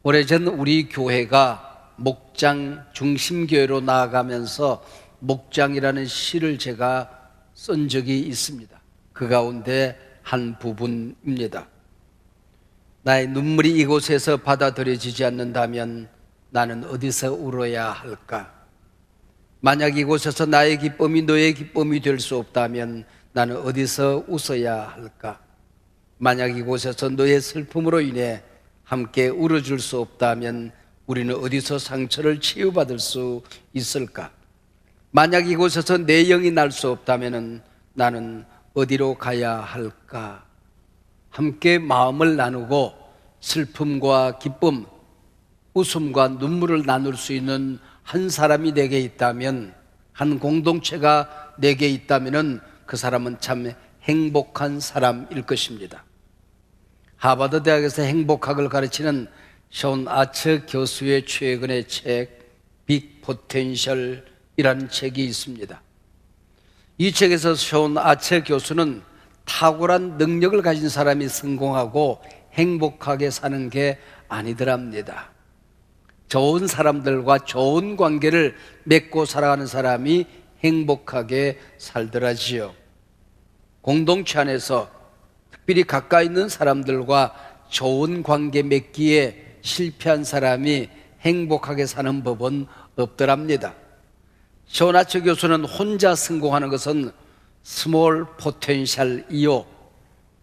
오래전 우리 교회가 목장 중심교회로 나아가면서 목장이라는 시를 제가 쓴 적이 있습니다. 그 가운데 한 부분입니다. 나의 눈물이 이곳에서 받아들여지지 않는다면 나는 어디서 울어야 할까? 만약 이곳에서 나의 기쁨이 너의 기쁨이 될 수 없다면 나는 어디서 웃어야 할까? 만약 이곳에서 너의 슬픔으로 인해 함께 울어줄 수 없다면 우리는 어디서 상처를 치유받을 수 있을까? 만약 이곳에서 내 영이 날 수 없다면 나는 어디로 가야 할까? 함께 마음을 나누고 슬픔과 기쁨, 웃음과 눈물을 나눌 수 있는 한 사람이 내게 있다면, 한 공동체가 내게 있다면 그 사람은 참 행복한 사람일 것입니다. 하버드 대학에서 행복학을 가르치는 숀 아처 교수의 최근의 책 빅 포텐셜이라는 책이 있습니다. 이 책에서 숀 아처 교수는 탁월한 능력을 가진 사람이 성공하고 행복하게 사는 게 아니더랍니다. 좋은 사람들과 좋은 관계를 맺고 살아가는 사람이 행복하게 살더라지요. 공동체 안에서 특별히 가까이 있는 사람들과 좋은 관계 맺기에 실패한 사람이 행복하게 사는 법은 없더랍니다. 숀 아처 교수는 혼자 성공하는 것은 스몰 포텐셜이요,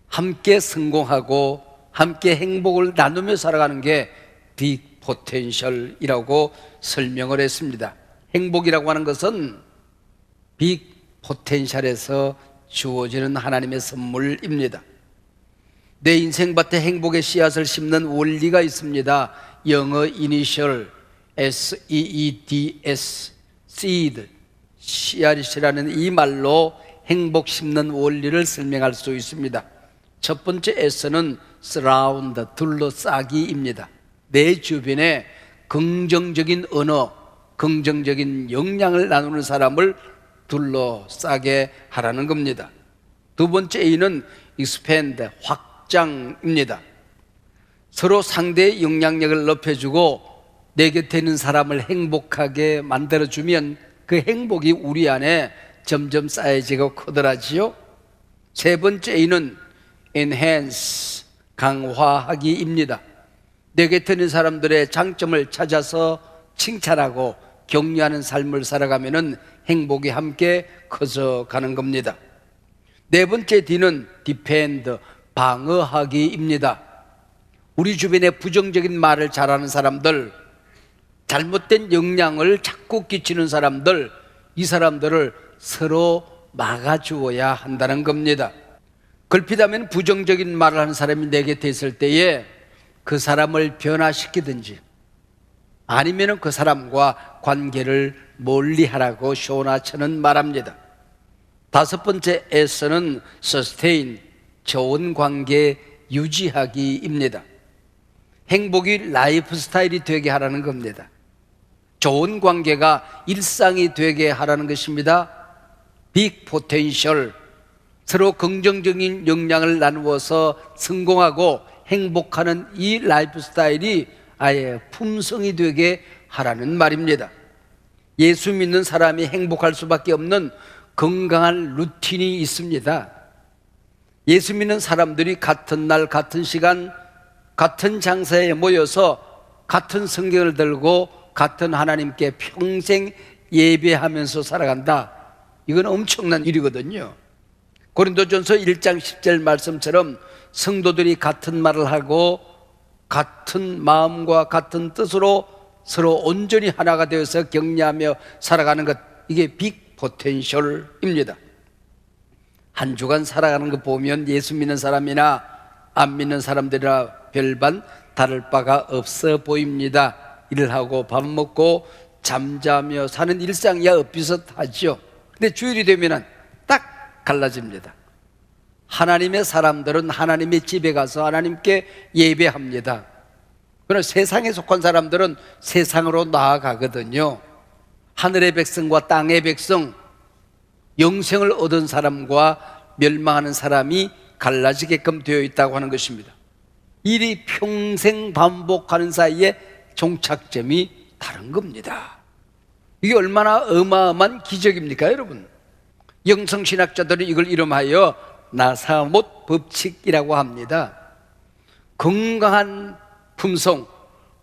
함께 성공하고 함께 행복을 나누며 살아가는 게 빅 포텐셜이라고 설명을 했습니다. 행복이라고 하는 것은 빅 포텐셜에서 주어지는 하나님의 선물입니다. 내 인생밭에 행복의 씨앗을 심는 원리가 있습니다. 영어 이니셜 SEEDS, seed, 씨앗이라는 이 말로 행복 심는 원리를 설명할 수 있습니다. 첫 번째 S는 surround, 둘러싸기입니다. 내 주변에 긍정적인 언어, 긍정적인 영향을 나누는 사람을 둘러싸게 하라는 겁니다. 두 번째 A는 expand, 확장입니다. 서로 상대의 영향력을 높여주고 내 곁에 있는 사람을 행복하게 만들어주면 그 행복이 우리 안에 점점 쌓여지고 커더라지요. 세 번째 A는 enhance, 강화하기입니다. 내 곁에 있는 사람들의 장점을 찾아서 칭찬하고 격려하는 삶을 살아가면 행복이 함께 커져가는 겁니다. 네 번째 D는 defend, 방어하기입니다. 우리 주변에 부정적인 말을 잘하는 사람들, 잘못된 영향을 자꾸 끼치는 사람들, 이 사람들을 서로 막아주어야 한다는 겁니다. 걸핏하면 부정적인 말을 하는 사람이 내 곁에 있을 때에 그 사람을 변화시키든지 아니면 그 사람과 관계를 멀리하라고 숀 아처는 말합니다. 다섯 번째 S는 sustain, 좋은 관계 유지하기입니다. 행복이 라이프 스타일이 되게 하라는 겁니다. 좋은 관계가 일상이 되게 하라는 것입니다. 빅 포텐셜, 서로 긍정적인 영향을 나누어서 성공하고 행복하는 이 라이프 스타일이 아예 품성이 되게 하라는 말입니다. 예수 믿는 사람이 행복할 수밖에 없는 건강한 루틴이 있습니다. 예수 믿는 사람들이 같은 날 같은 시간 같은 장소에 모여서 같은 성경을 들고 같은 하나님께 평생 예배하면서 살아간다. 이건 엄청난 일이거든요. 고린도전서 1장 10절 말씀처럼 성도들이 같은 말을 하고 같은 마음과 같은 뜻으로 서로 온전히 하나가 되어서 격려하며 살아가는 것, 이게 빅 포텐셜입니다. 한 주간 살아가는 것 보면 예수 믿는 사람이나 안 믿는 사람들이나 별반 다를 바가 없어 보입니다. 일을 하고 밥 먹고 잠자며 사는 일상이야 비슷하죠. 근데 주일이 되면 딱 갈라집니다. 하나님의 사람들은 하나님의 집에 가서 하나님께 예배합니다. 그러나 세상에 속한 사람들은 세상으로 나아가거든요. 하늘의 백성과 땅의 백성, 영생을 얻은 사람과 멸망하는 사람이 갈라지게끔 되어 있다고 하는 것입니다. 일이 평생 반복하는 사이에 종착점이 다른 겁니다. 이게 얼마나 어마어마한 기적입니까, 여러분? 영성신학자들은 이걸 이름하여 나사못 법칙이라고 합니다. 건강한 품성,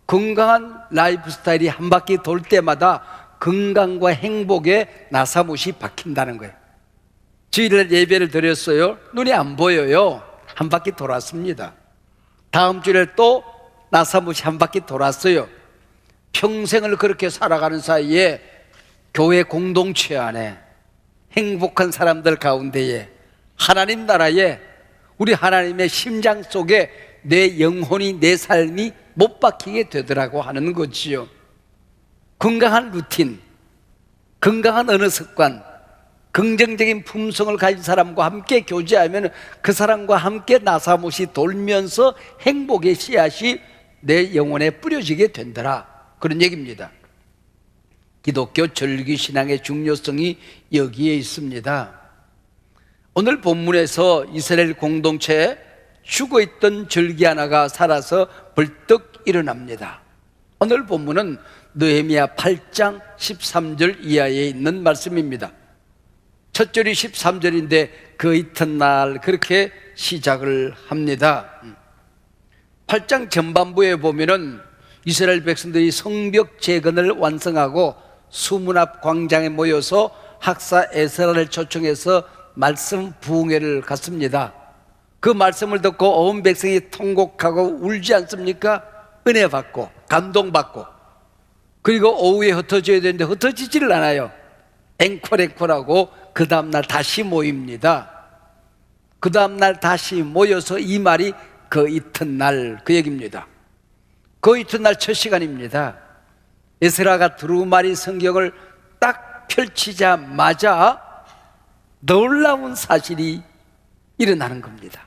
건강한 라이프 스타일이 한 바퀴 돌 때마다 건강과 행복에 나사못이 박힌다는 거예요. 주일날 예배를 드렸어요. 눈이 안 보여요. 한 바퀴 돌았습니다. 다음 주일에 또 나사못이 한 바퀴 돌았어요. 평생을 그렇게 살아가는 사이에 교회 공동체 안에 행복한 사람들 가운데에 하나님 나라에 우리 하나님의 심장 속에 내 영혼이, 내 삶이 못 박히게 되더라고 하는 거지요. 건강한 루틴, 건강한 언어 습관, 긍정적인 품성을 가진 사람과 함께 교제하면 그 사람과 함께 나사못이 돌면서 행복의 씨앗이 내 영혼에 뿌려지게 된다라, 그런 얘기입니다. 기독교 절기신앙의 중요성이 여기에 있습니다. 오늘 본문에서 이스라엘 공동체에 죽어있던 절기 하나가 살아서 벌떡 일어납니다. 오늘 본문은 느헤미야 8장 13절 이하에 있는 말씀입니다. 첫 절이 13절인데 그 이튿날 그렇게 시작을 합니다. 8장 전반부에 보면은 이스라엘 백성들이 성벽 재건을 완성하고 수문 앞 광장에 모여서 학사 에스라를 초청해서 말씀 부흥회를 갖습니다. 그 말씀을 듣고 온 백성이 통곡하고 울지 않습니까? 은혜 받고 감동받고, 그리고 오후에 흩어져야 되는데 흩어지지를 않아요. 앵콜하고 그 다음날 다시 모입니다. 그 다음날 다시 모여서 이 말이 그 이튿날, 그 얘기입니다. 그 이튿날 첫 시간입니다. 에스라가 두루마리 성경을 딱 펼치자마자 놀라운 사실이 일어나는 겁니다.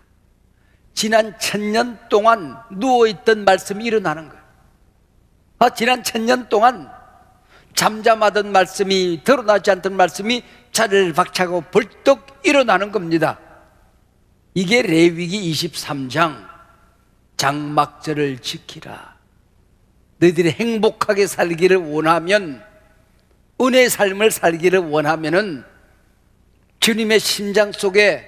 지난 1000년 동안 누워있던 말씀이 일어나는 거예요. 지난 1000년 동안 잠잠하던 말씀이, 드러나지 않던 말씀이 자리를 박차고 벌떡 일어나는 겁니다. 이게 레위기 23장 장막절을 지키라. 너희들이 행복하게 살기를 원하면, 은혜의 삶을 살기를 원하면은, 주님의 심장 속에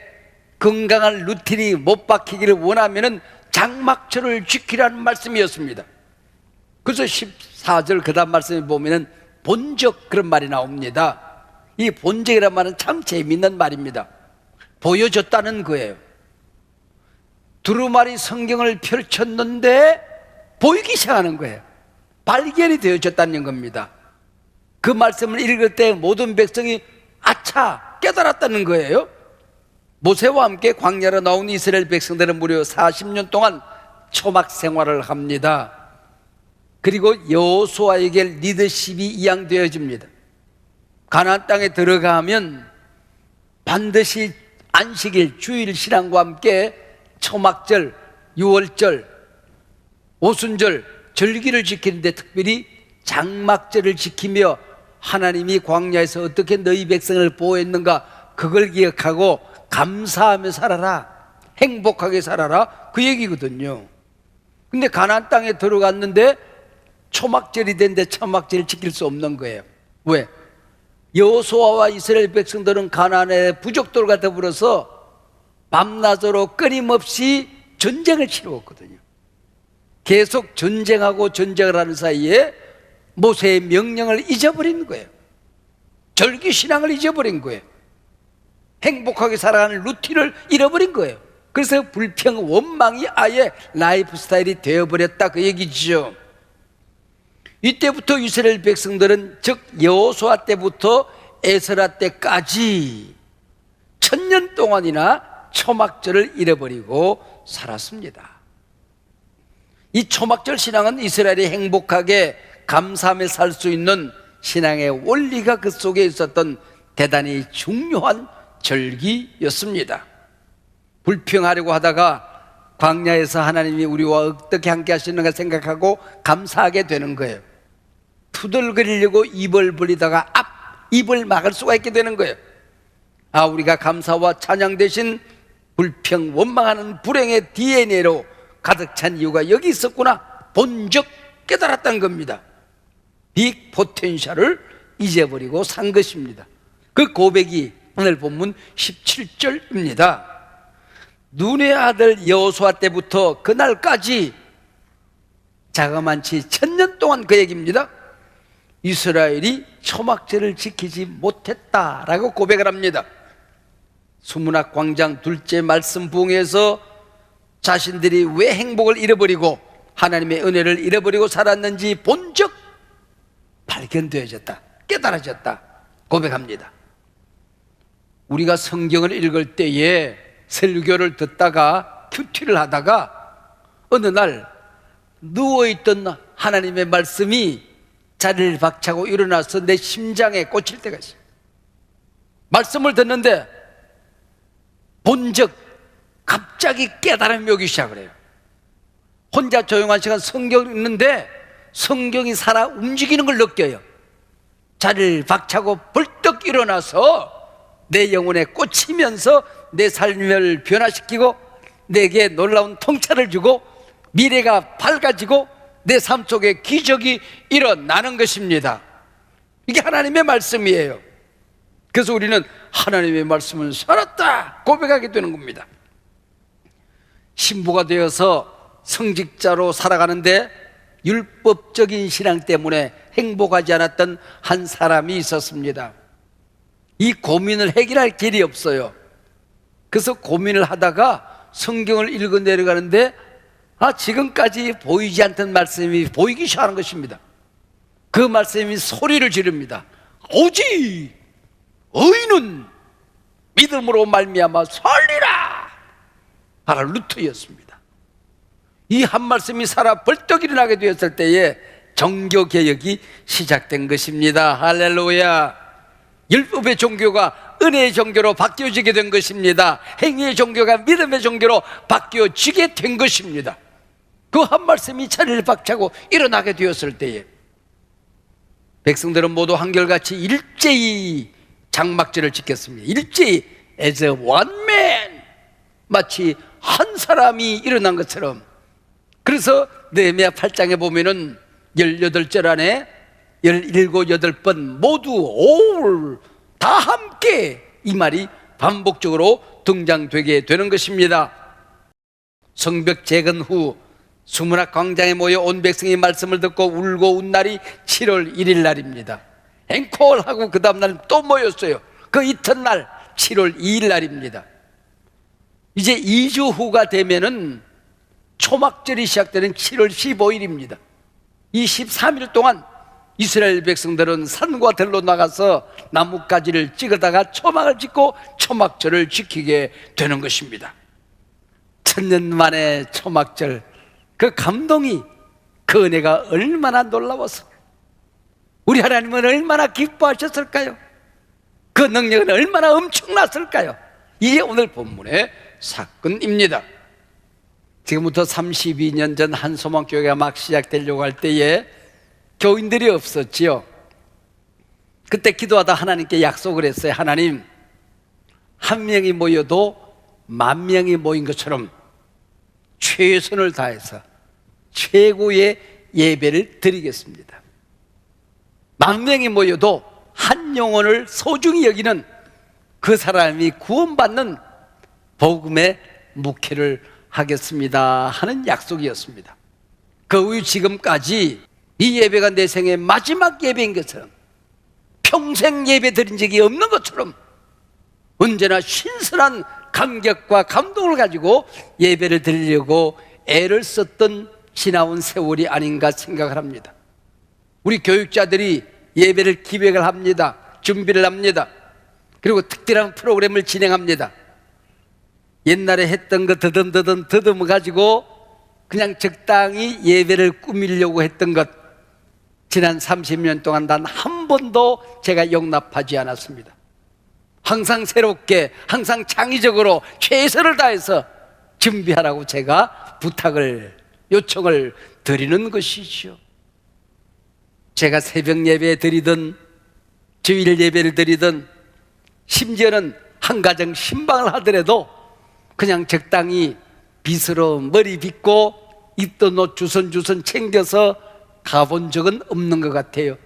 건강한 루틴이 못 박히기를 원하면은 장막절을 지키라는 말씀이었습니다. 그래서 14절 그 다음 말씀에 보면은 본적, 그런 말이 나옵니다. 이 본적이라는 말은 참 재미있는 말입니다. 보여줬다는 거예요. 두루마리 성경을 펼쳤는데 보이기 시작하는 거예요. 발견이 되어졌다는 겁니다. 그 말씀을 읽을 때 모든 백성이 아차 깨달았다는 거예요. 모세와 함께 광야로 나온 이스라엘 백성들은 무려 40년 동안 초막 생활을 합니다. 그리고 여호수아에게 리더십이 이양되어집니다. 가나안 땅에 들어가면 반드시 안식일, 주일 신앙과 함께 초막절, 유월절, 오순절, 절기를 지키는데 특별히 장막절을 지키며 하나님이 광야에서 어떻게 너희 백성을 보호했는가, 그걸 기억하고 감사하며 살아라, 행복하게 살아라, 그 얘기거든요. 근데 가나안 땅에 들어갔는데 초막절이 됐는데 초막절을 지킬 수 없는 거예요. 왜? 여호수아와 이스라엘 백성들은 가나안의 부족들과 더불어서 밤낮으로 끊임없이 전쟁을 치루었거든요. 계속 전쟁하고 전쟁을 하는 사이에 모세의 명령을 잊어버린 거예요. 절기신앙을 잊어버린 거예요. 행복하게 살아가는 루틴을 잃어버린 거예요. 그래서 불평, 원망이 아예 라이프 스타일이 되어버렸다, 그 얘기죠. 이때부터 이스라엘 백성들은, 즉 여호수아 때부터 에스라 때까지 1000년 동안이나 초막절을 잃어버리고 살았습니다. 이 초막절 신앙은 이스라엘이 행복하게 감사하며 살 수 있는 신앙의 원리가 그 속에 있었던 대단히 중요한 절기였습니다. 불평하려고 하다가 광야에서 하나님이 우리와 어떻게 함께 하시는가 생각하고 감사하게 되는 거예요. 투덜거리려고 입을 벌리다가 입을 막을 수가 있게 되는 거예요. 우리가 감사와 찬양 대신 불평, 원망하는 불행의 DNA로 가득 찬 이유가 여기 있었구나. 본적 깨달았다는 겁니다. 빅 포텐셜을 잊어버리고 산 것입니다. 그 고백이 오늘 본문 17절입니다. 눈의 아들 여호수아 때부터 그날까지 자그만치 1000년 동안 그 얘기입니다. 이스라엘이 초막절을 지키지 못했다라고 고백을 합니다. 수문학 광장 둘째 말씀 부흥에서 자신들이 왜 행복을 잃어버리고 하나님의 은혜를 잃어버리고 살았는지 본적 발견되어졌다, 깨달아졌다 고백합니다. 우리가 성경을 읽을 때에 설교를 듣다가 큐티를 하다가 어느 날 누워있던 하나님의 말씀이 자리를 박차고 일어나서 내 심장에 꽂힐 때가 있어요. 말씀을 듣는데 본적 갑자기 깨달음이 오기 시작을 해요. 혼자 조용한 시간 성경을 읽는데 성경이 살아 움직이는 걸 느껴요. 자리를 박차고 벌떡 일어나서 내 영혼에 꽂히면서 내 삶을 변화시키고 내게 놀라운 통찰을 주고 미래가 밝아지고 내 삶 속에 기적이 일어나는 것입니다. 이게 하나님의 말씀이에요. 그래서 우리는 하나님의 말씀을 살았다 고백하게 되는 겁니다. 신부가 되어서 성직자로 살아가는데 율법적인 신앙 때문에 행복하지 않았던 한 사람이 있었습니다. 이 고민을 해결할 길이 없어요. 그래서 고민을 하다가 성경을 읽어 내려가는데 지금까지 보이지 않던 말씀이 보이기 시작하는 것입니다. 그 말씀이 소리를 지릅니다. 오직 의인은 믿음으로 말미암아 살리라. 바로 루터였습니다. 이 한 말씀이 살아 벌떡 일어나게 되었을 때에 정교개혁이 시작된 것입니다. 할렐루야. 율법의 종교가 은혜의 종교로 바뀌어지게 된 것입니다. 행위의 종교가 믿음의 종교로 바뀌어지게 된 것입니다. 그 한 말씀이 자리를 박차고 일어나게 되었을 때에 백성들은 모두 한결같이 일제히 장막절을 지켰습니다. 일제히 as a one man, 마치 한 사람이 일어난 것처럼. 그래서 느헤미야 8장에 보면은 18절 안에 17, 8번 모두 all 다 함께 이 말이 반복적으로 등장되게 되는 것입니다. 성벽 재건 후 수문학 광장에 모여 온 백성이 말씀을 듣고 울고 운 날이 7월 1일 날입니다. 앵콜하고 그 다음날 또 모였어요. 그 이튿날 7월 2일 날입니다. 이제 2주 후가 되면은 초막절이 시작되는 7월 15일입니다. 이 13일 동안 이스라엘 백성들은 산과 들로 나가서 나뭇가지를 찍어다가 초막을 짓고 초막절을 지키게 되는 것입니다. 1000년 만에 초막절, 그 감동이, 그 은혜가 얼마나 놀라워서 우리 하나님은 얼마나 기뻐하셨을까요? 그 능력은 얼마나 엄청났을까요? 이게 오늘 본문의 사건입니다. 지금부터 32년 전 한소망교회가 막 시작되려고 할 때에 교인들이 없었지요. 그때 기도하다 하나님께 약속을 했어요. 하나님, 한 명이 모여도 10,000명이 모인 것처럼 최선을 다해서 최고의 예배를 드리겠습니다. 10,000명이 모여도 한 영혼을 소중히 여기는 그 사람이 구원받는 복음의 묵회를 하겠습니다 하는 약속이었습니다. 그 후에 지금까지 이 예배가 내 생의 마지막 예배인 것처럼, 평생 예배 드린 적이 없는 것처럼 언제나 신선한 감격과 감동을 가지고 예배를 드리려고 애를 썼던 지나온 세월이 아닌가 생각을 합니다. 우리 교육자들이 예배를 기획을 합니다. 준비를 합니다. 그리고 특별한 프로그램을 진행합니다. 옛날에 했던 거 더듬 가지고 그냥 적당히 예배를 꾸미려고 했던 것, 지난 30년 동안 단 한 번도 제가 용납하지 않았습니다. 항상 새롭게, 항상 창의적으로 최선을 다해서 준비하라고 제가 부탁을, 요청을 드리는 것이죠. 제가 새벽 예배 드리든 주일 예배를 드리든 심지어는 한 가정 신방을 하더라도 그냥 적당히 빗으로 머리 빗고 입던 옷 주선주선 챙겨서 가본 적은 없는 것 같아요.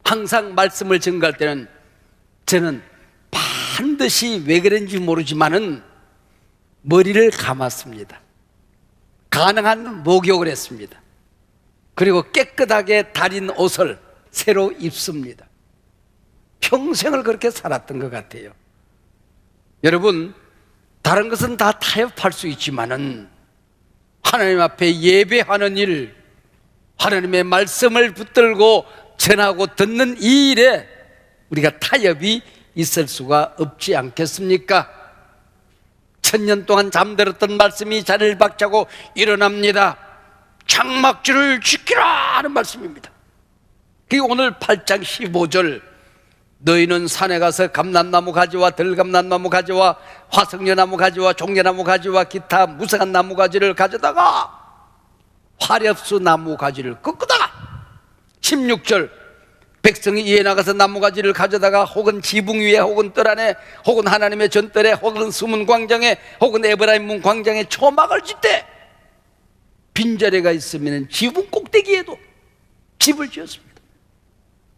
항상 말씀을 증거할 때는 저는 반드시 왜 그런지 모르지만은 머리를 감았습니다. 가능한 목욕을 했습니다. 그리고 깨끗하게 다린 옷을 새로 입습니다. 평생을 그렇게 살았던 것 같아요. 여러분, 다른 것은 다 타협할 수 있지만은 하나님 앞에 예배하는 일, 하나님의 말씀을 붙들고 전하고 듣는 이 일에 우리가 타협이 있을 수가 없지 않겠습니까? 1000년 동안 잠들었던 말씀이 자리를 박차고 일어납니다. 장막줄을 지키라 하는 말씀입니다. 그게 오늘 8장 15절, 너희는 산에 가서 감람나무 가지와 들감람나무 가지와 화석류나무 가지와 종려나무 가지와 기타 무성한 나무 가지를 가져다가 화렵수 나무 가지를 꺾다가 16절, 백성이 이에 나가서 나무 가지를 가져다가 혹은 지붕 위에 혹은 뜰 안에 혹은 하나님의 전뜰에 혹은 숨은 광장에 혹은 에브라임 문 광장에 초막을 짓되 빈자리가 있으면 지붕 꼭대기에도 집을 지었습니다.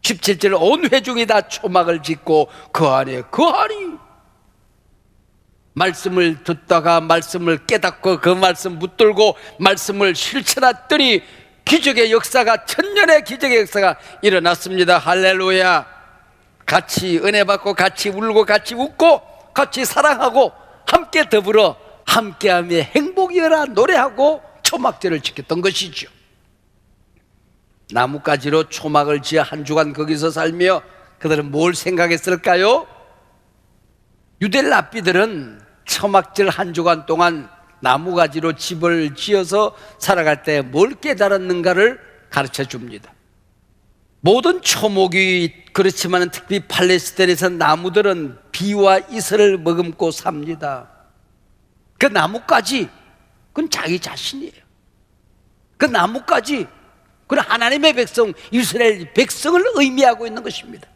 17절, 온 회중이 다 초막을 짓고 그 안에 거하니. 말씀을 듣다가 말씀을 깨닫고 그 말씀 붙들고 말씀을 실천했더니 기적의 역사가, 천년의 기적의 역사가 일어났습니다. 할렐루야. 같이 은혜 받고 같이 울고 같이 웃고 같이 사랑하고 함께 더불어 함께하며 행복이여라 노래하고 초막절을 지켰던 것이죠. 나뭇가지로 초막을 지어 한 주간 거기서 살며 그들은 뭘 생각했을까요? 유대 랍비들은 초막절 한 주간 동안 나무가지로 집을 지어서 살아갈 때 뭘 깨달았는가를 가르쳐 줍니다. 모든 초목이 그렇지만 특히 팔레스타인에서 나무들은 비와 이슬을 머금고 삽니다. 그 나뭇가지, 그건 자기 자신이에요. 그 나뭇가지, 그건 하나님의 백성, 이스라엘 백성을 의미하고 있는 것입니다.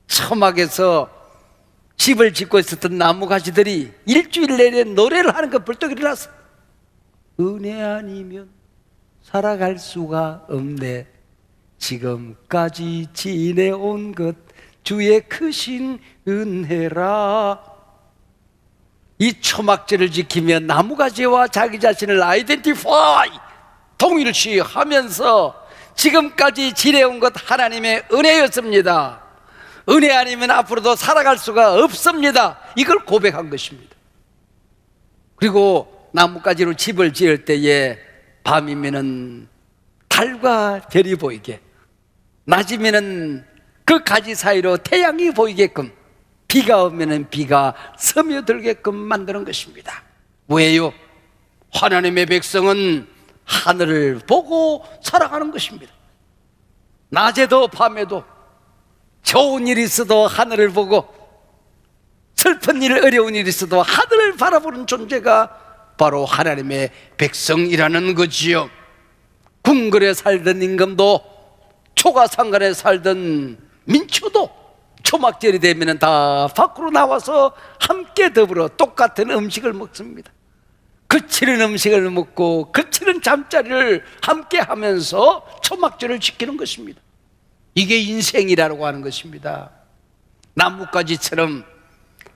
초막에서 집을 짓고 있었던 나무가지들이 일주일 내내 노래를 하는 것 벌떡 일어났어. 은혜 아니면 살아갈 수가 없네. 지금까지 지내온 것 주의 크신 은혜라. 이 초막절을 지키며 나무가지와 자기 자신을 아이덴티파이, 동일시하면서 지금까지 지내온 것 하나님의 은혜였습니다. 은혜 아니면 앞으로도 살아갈 수가 없습니다. 이걸 고백한 것입니다. 그리고 나뭇가지로 집을 지을 때에 밤이면은 달과 별이 보이게, 낮이면은 그 가지 사이로 태양이 보이게끔, 비가 오면은 비가 스며들게끔 만드는 것입니다. 왜요? 하나님의 백성은 하늘을 보고 살아가는 것입니다. 낮에도 밤에도 좋은 일이 있어도 하늘을 보고, 슬픈 일, 어려운 일이 있어도 하늘을 바라보는 존재가 바로 하나님의 백성이라는 거지요. 궁궐에 살던 임금도, 초가상간에 살던 민초도 초막절이 되면 다 밖으로 나와서 함께 더불어 똑같은 음식을 먹습니다. 그치는 음식을 먹고 그치는 잠자리를 함께 하면서 초막절을 지키는 것입니다. 이게 인생이라고 하는 것입니다. 나뭇가지처럼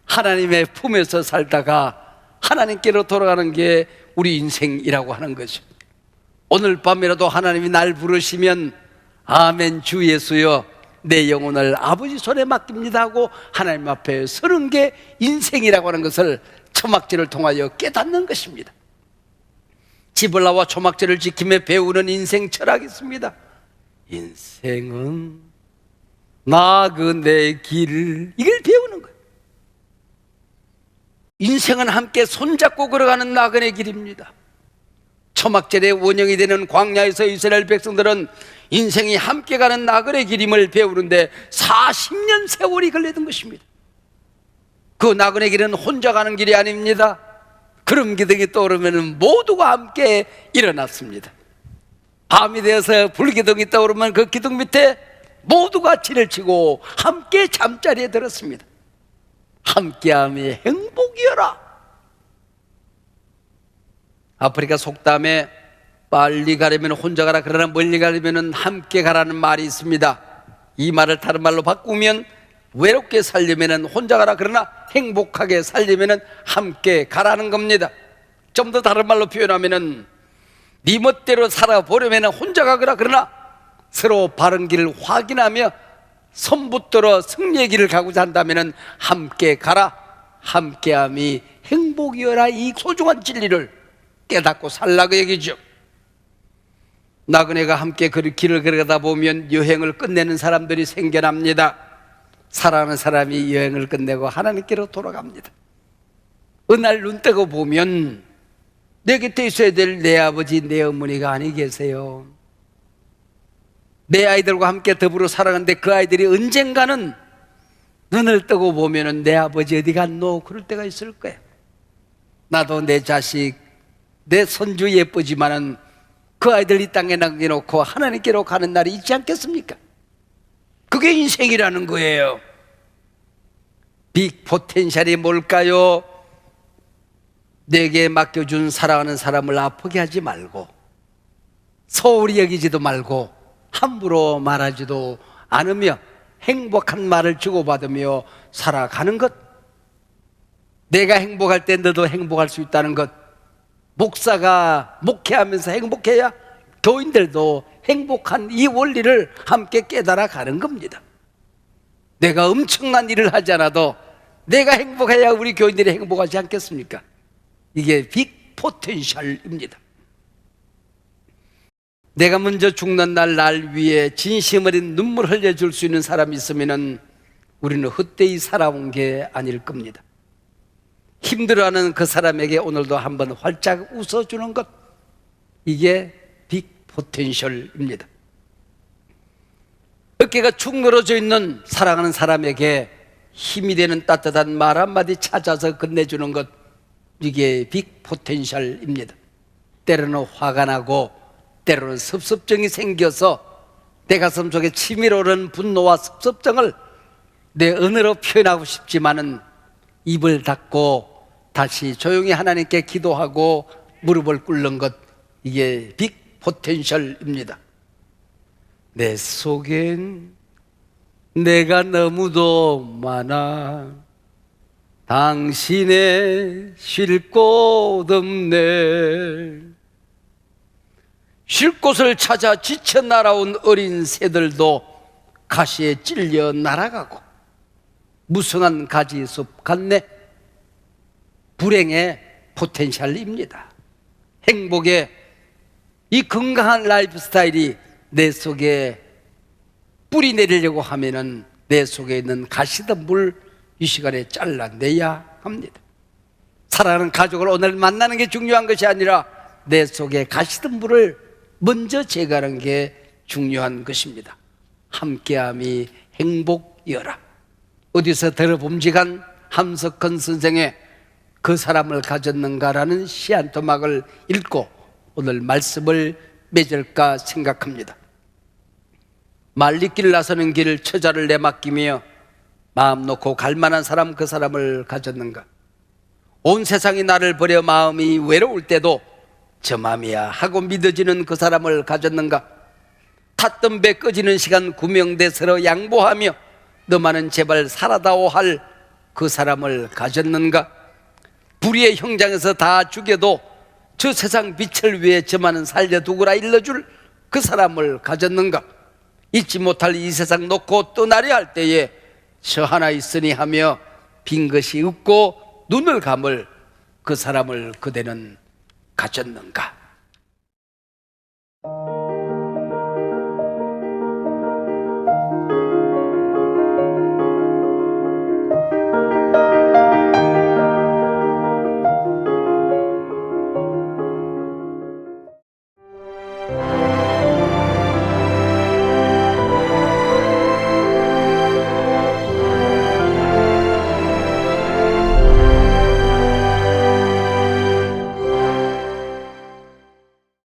하나님의 품에서 살다가 하나님께로 돌아가는 게 우리 인생이라고 하는 것입니다. 오늘 밤이라도 하나님이 날 부르시면 아멘 주 예수여 내 영혼을 아버지 손에 맡깁니다 하고 하나님 앞에 서는 게 인생이라고 하는 것을 초막절을 통하여 깨닫는 것입니다. 집을 나와 초막절을 지키며 배우는 인생 철학이 있습니다. 인생은 나그네 길, 이걸 배우는 거예요. 인생은 함께 손잡고 걸어가는 나그네 길입니다. 초막절의 원형이 되는 광야에서 이스라엘 백성들은 인생이 함께 가는 나그네 길임을 배우는데 40년 세월이 걸렸던 것입니다. 그 나그네 길은 혼자 가는 길이 아닙니다. 구름 기둥이 떠오르면 모두가 함께 일어났습니다. 밤이 되어서 불기둥이 떠오르면 그 기둥 밑에 모두가 진을 치고 함께 잠자리에 들었습니다. 함께함이 행복이여라. 아프리카 속담에 빨리 가려면 혼자 가라, 그러나 멀리 가려면 함께 가라는 말이 있습니다. 이 말을 다른 말로 바꾸면 외롭게 살려면 혼자 가라, 그러나 행복하게 살려면 함께 가라는 겁니다. 좀 더 다른 말로 표현하면 네 멋대로 살아보려면 혼자 가거라, 그러나 서로 바른 길을 확인하며 손붙들어 승리의 길을 가고자 한다면 함께 가라. 함께함이 행복이어라. 이 소중한 진리를 깨닫고 살라고 얘기죠. 나그네가 함께 그 길을 걸어가다 보면 여행을 끝내는 사람들이 생겨납니다. 사랑하는 사람이 여행을 끝내고 하나님께로 돌아갑니다. 어느 날 눈 뜨고 보면 내 곁에 있어야 될 내 아버지, 내 어머니가 아니 계세요. 내 아이들과 함께 더불어 살아가는데 그 아이들이 언젠가는 눈을 뜨고 보면 내 아버지 어디 갔노? 그럴 때가 있을 거야. 나도 내 자식, 내 손주 예쁘지만은 그 아이들 이 땅에 남겨놓고 하나님께로 가는 날이 있지 않겠습니까? 그게 인생이라는 거예요. 빅 포텐셜이 뭘까요? 내게 맡겨준 사랑하는 사람을 아프게 하지 말고, 소홀히 여기지도 말고, 함부로 말하지도 않으며 행복한 말을 주고받으며 살아가는 것. 내가 행복할 때 너도 행복할 수 있다는 것. 목사가 목회하면서 행복해야 교인들도 행복한 이 원리를 함께 깨달아 가는 겁니다. 내가 엄청난 일을 하지 않아도 내가 행복해야 우리 교인들이 행복하지 않겠습니까? 이게 빅 포텐셜입니다. 내가 먼저 죽는 날 위에 진심 어린 눈물 흘려줄 수 있는 사람이 있으면 우리는 헛되이 살아온 게 아닐 겁니다. 힘들어하는 그 사람에게 오늘도 한번 활짝 웃어주는 것, 이게 빅 포텐셜입니다. 어깨가 축 늘어져 있는 사랑하는 사람에게 힘이 되는 따뜻한 말 한마디 찾아서 건네주는 것, 이게 빅 포텐셜입니다. 때로는 화가 나고 때로는 섭섭증이 생겨서 내 가슴 속에 치밀어 오르는 분노와 섭섭증을 내 언어로 표현하고 싶지만은 입을 닫고 다시 조용히 하나님께 기도하고 무릎을 꿇는 것, 이게 빅 포텐셜입니다. 내 속엔 내가 너무도 많아, 당신의 쉴 곳 없네. 쉴 곳을 찾아 지쳐 날아온 어린 새들도 가시에 찔려 날아가고 무성한 가지숲 같네. 불행의 포텐셜입니다. 행복의 이 건강한 라이프 스타일이 내 속에 뿌리 내리려고 하면은 내 속에 있는 가시덤불 이 시간에 잘라내야 합니다. 사랑하는 가족을 오늘 만나는 게 중요한 것이 아니라 내 속에 가시덤불을 먼저 제거하는 게 중요한 것입니다. 함께함이 행복이어라. 어디서 들어봄직한 함석헌 선생의 그 사람을 가졌는가라는 시 한 토막을 읽고 오늘 말씀을 맺을까 생각합니다. 말리길 나서는 길 처자를 내맡기며 마음 놓고 갈 만한 사람, 그 사람을 가졌는가? 온 세상이 나를 버려 마음이 외로울 때도 저 맘이야 하고 믿어지는 그 사람을 가졌는가? 탔던 배 꺼지는 시간 구명대서로 양보하며 너만은 제발 살아다오 할 그 사람을 가졌는가? 불의의 형장에서 다 죽여도 저 세상 빛을 위해 저만은 살려두고라 일러줄 그 사람을 가졌는가? 잊지 못할 이 세상 놓고 떠나려 할 때에 저 하나 있으니 하며 빈 것이 없고 눈을 감을 그 사람을 그대는 가졌는가?